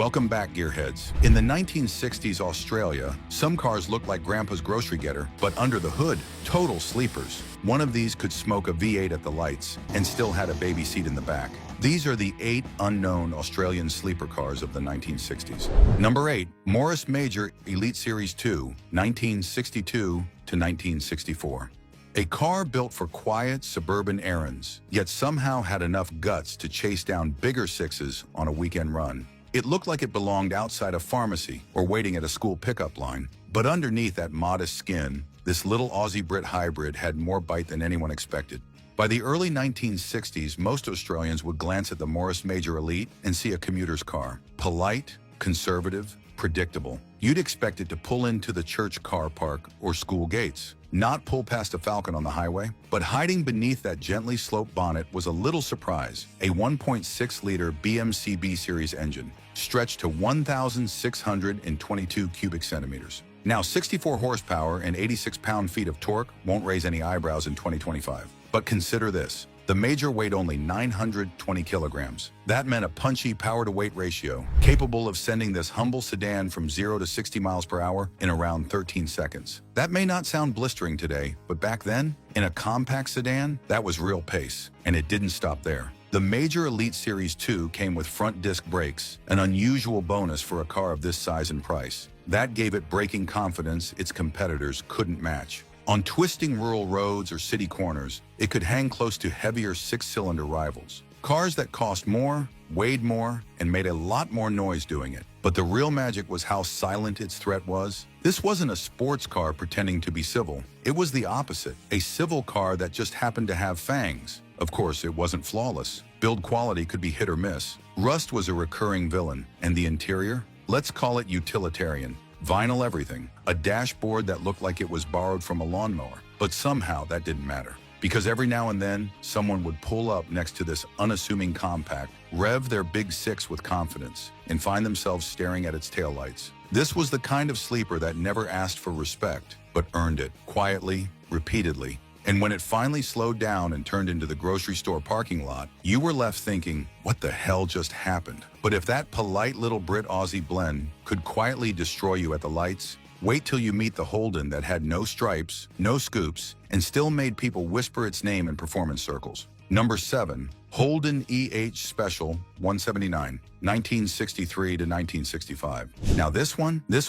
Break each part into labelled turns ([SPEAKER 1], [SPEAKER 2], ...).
[SPEAKER 1] Welcome back, gearheads. In the 1960s Australia, some cars looked like Grandpa's grocery getter, but under the hood, total sleepers. One of these could smoke a V8 at the lights and still had a baby seat in the back. These are the 8 unknown Australian sleeper cars of the 1960s. Number 8, Morris Major Elite Series 2, 1962 to 1964. A car built for quiet suburban errands, yet somehow had enough guts to chase down bigger sixes on a weekend run. It looked like it belonged outside a pharmacy or waiting at a school pickup line. But underneath that modest skin, this little Aussie-Brit hybrid had more bite than anyone expected. By the early 1960s, most Australians would glance at the Morris Major Elite and see a commuter's car. Polite, conservative, predictable. You'd expect it to pull into the church car park or school gates, not pull past a Falcon on the highway. But hiding beneath that gently sloped bonnet was a little surprise: a 1.6-liter BMC B-Series engine, stretched to 1,622 cubic centimeters. Now, 64 horsepower and 86 pound-feet of torque won't raise any eyebrows in 2025. But consider this. The Major weighed only 920 kilograms. That meant a punchy power-to-weight ratio, capable of sending this humble sedan from 0 to 60 miles per hour in around 13 seconds. That may not sound blistering today, but back then, in a compact sedan, that was real pace. And it didn't stop there. The Major Elite Series 2 came with front disc brakes, an unusual bonus for a car of this size and price. That gave it braking confidence its competitors couldn't match. On twisting rural roads or city corners, it could hang close to heavier 6-cylinder rivals. Cars that cost more, weighed more, and made a lot more noise doing it. But the real magic was how silent its threat was. This wasn't a sports car pretending to be civil. It was the opposite, a civil car that just happened to have fangs. Of course, it wasn't flawless. Build quality could be hit or miss. Rust was a recurring villain, and the interior? Let's call it utilitarian. Vinyl everything, a dashboard that looked like it was borrowed from a lawnmower. But somehow that didn't matter, because every now and then, someone would pull up next to this unassuming compact, rev their big six with confidence, and find themselves staring at its taillights. This was the kind of sleeper that never asked for respect, but earned it, quietly, repeatedly. And when it finally slowed down and turned into the grocery store parking lot, you were left thinking, what the hell just happened? But if that polite little Brit-Aussie blend could quietly destroy you at the lights, wait till you meet the Holden that had no stripes, no scoops, and still made people whisper its name in performance circles. Number 7, Holden EH Special 179, 1963 to 1965. Now this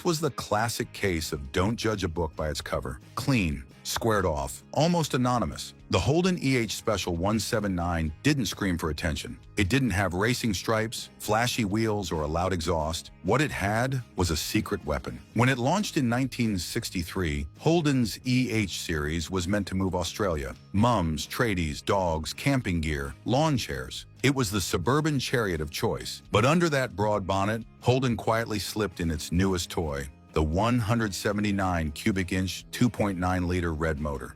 [SPEAKER 1] was the classic case of don't judge a book by its cover. Clean, squared off, almost anonymous. The Holden EH Special 179 didn't scream for attention. It didn't have racing stripes, flashy wheels, or a loud exhaust. What it had was a secret weapon. When it launched in 1963, Holden's EH series was meant to move Australia. Mums, tradies, dogs, camping gear, lawn chairs. It was the suburban chariot of choice. But under that broad bonnet, Holden quietly slipped in its newest toy, the 179 cubic inch 2.9 liter red motor.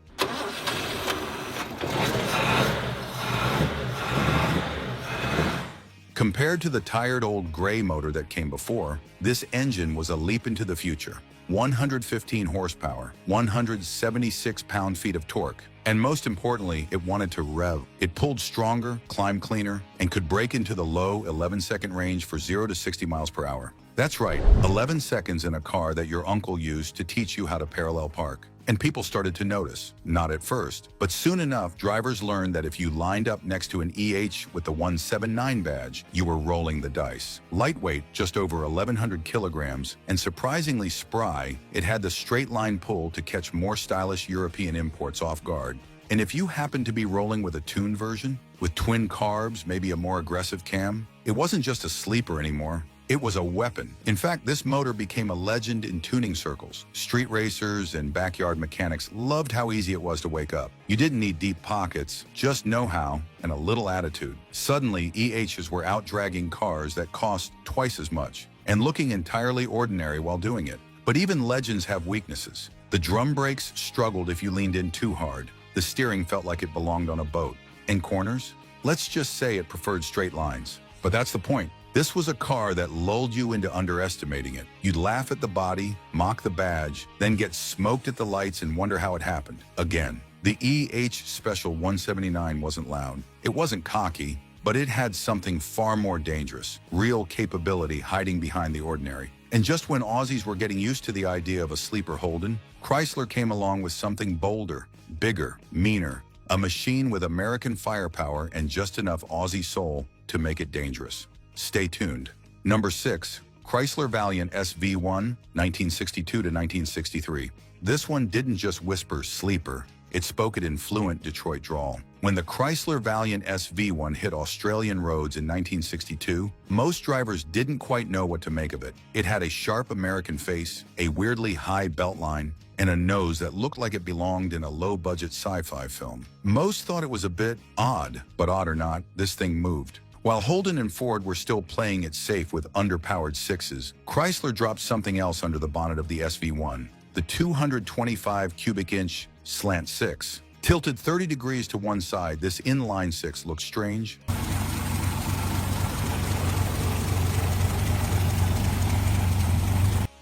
[SPEAKER 1] Compared to the tired old gray motor that came before, this engine was a leap into the future. 115 horsepower, 176 pound-feet of torque, and most importantly, it wanted to rev. It pulled stronger, climbed cleaner, and could break into the low 11-second range for 0 to 60 miles per hour. That's right, 11 seconds in a car that your uncle used to teach you how to parallel park. And people started to notice, not at first, but soon enough, drivers learned that if you lined up next to an EH with the 179 badge, you were rolling the dice. Lightweight, just over 1,100 kilograms, and surprisingly spry, it had the straight line pull to catch more stylish European imports off guard. And if you happened to be rolling with a tuned version, with twin carbs, maybe a more aggressive cam, it wasn't just a sleeper anymore. It was a weapon. In fact, this motor became a legend in tuning circles. Street racers and backyard mechanics loved how easy it was to wake up. You didn't need deep pockets, just know-how and a little attitude. Suddenly, EHs were out-dragging cars that cost twice as much and looking entirely ordinary while doing it. But even legends have weaknesses. The drum brakes struggled if you leaned in too hard. The steering felt like it belonged on a boat. In corners, let's just say it preferred straight lines. But that's the point. This was a car that lulled you into underestimating it. You'd laugh at the body, mock the badge, then get smoked at the lights and wonder how it happened. Again, the EH Special 179 wasn't loud. It wasn't cocky, But it had something far more dangerous, real capability hiding behind the ordinary. And just when Aussies were getting used to the idea of a sleeper Holden, Chrysler came along with something bolder, bigger, meaner, a machine with American firepower and just enough Aussie soul to make it dangerous. Stay tuned. Number 6. Chrysler Valiant SV1, 1962 to 1963. This one didn't just whisper sleeper, it spoke it in fluent Detroit drawl. When the Chrysler Valiant SV1 hit Australian roads in 1962, most drivers didn't quite know what to make of it. It had a sharp American face, a weirdly high beltline, and a nose that looked like it belonged in a low-budget sci-fi film. Most thought it was a bit odd, but odd or not, this thing moved. While Holden and Ford were still playing it safe with underpowered sixes, Chrysler dropped something else under the bonnet of the SV1, the 225 cubic inch slant six. Tilted 30 degrees to one side, this inline six looked strange,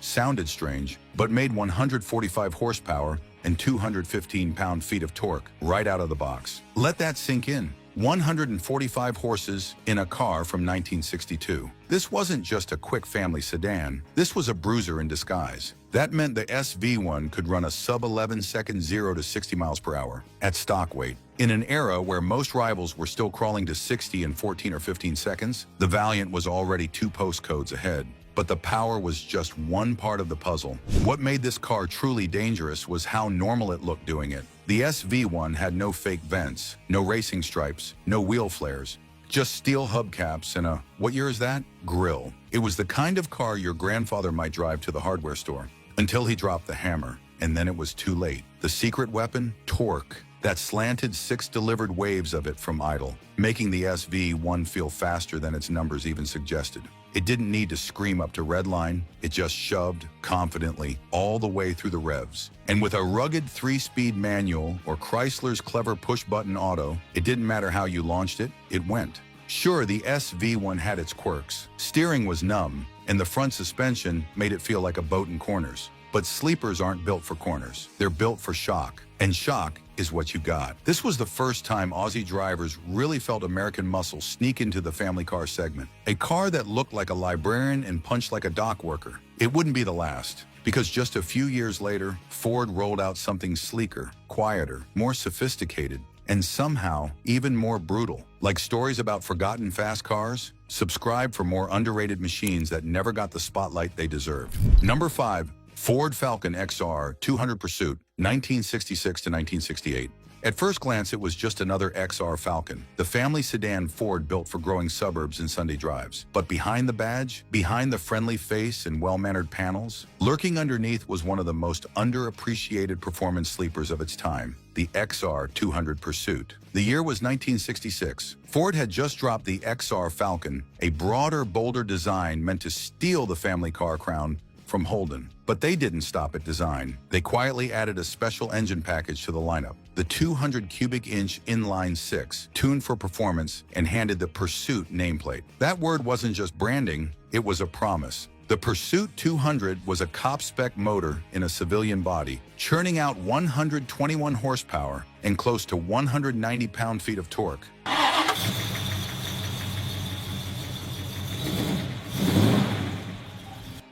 [SPEAKER 1] sounded strange, but made 145 horsepower and 215 pound-feet of torque right out of the box. Let that sink in. 145 horses in a car from 1962. This wasn't just a quick family sedan, this was a bruiser in disguise. That meant the SV1 could run a sub-11 second 0 to 60 miles per hour at stock weight. In an era where most rivals were still crawling to 60 in 14 or 15 seconds, the Valiant was already 2 postcodes ahead. But the power was just one part of the puzzle. What made this car truly dangerous was how normal it looked doing it. The SV1 had no fake vents, no racing stripes, no wheel flares, just steel hubcaps and a, what year is that? Grill. It was the kind of car your grandfather might drive to the hardware store, until he dropped the hammer, and then it was too late. The secret weapon? Torque. That slanted 6 delivered waves of it from idle, making the SV1 feel faster than its numbers even suggested. It didn't need to scream up to redline, it just shoved, confidently, all the way through the revs. And with a rugged 3-speed manual or Chrysler's clever push-button auto, it didn't matter how you launched it, it went. Sure, the SV1 had its quirks. Steering was numb, and the front suspension made it feel like a boat in corners. But sleepers aren't built for corners, they're built for shock. And shock is what you got. This was the first time Aussie drivers really felt American muscle sneak into the family car segment. A car that looked like a librarian and punched like a dock worker. It wouldn't be the last, because just a few years later, Ford rolled out something sleeker, quieter, more sophisticated, and somehow even more brutal. Like stories about forgotten fast cars? Subscribe for more underrated machines that never got the spotlight they deserved. Number 5. Ford Falcon XR 200 Pursuit, 1966 to 1968. At first glance, it was just another XR Falcon, the family sedan Ford built for growing suburbs and Sunday drives. But behind the badge, behind the friendly face and well-mannered panels, lurking underneath was one of the most underappreciated performance sleepers of its time, the XR 200 Pursuit. The year was 1966. Ford had just dropped the XR Falcon, a broader, bolder design meant to steal the family car crown from Holden. But they didn't stop at design. They quietly added a special engine package to the lineup, the 200 cubic inch inline 6, tuned for performance and handed the Pursuit nameplate. That word wasn't just branding, it was a promise. The Pursuit 200 was a cop-spec motor in a civilian body, churning out 121 horsepower and close to 190 pound-feet of torque.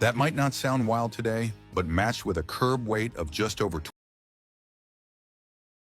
[SPEAKER 1] That might not sound wild today, but matched with a curb weight of just over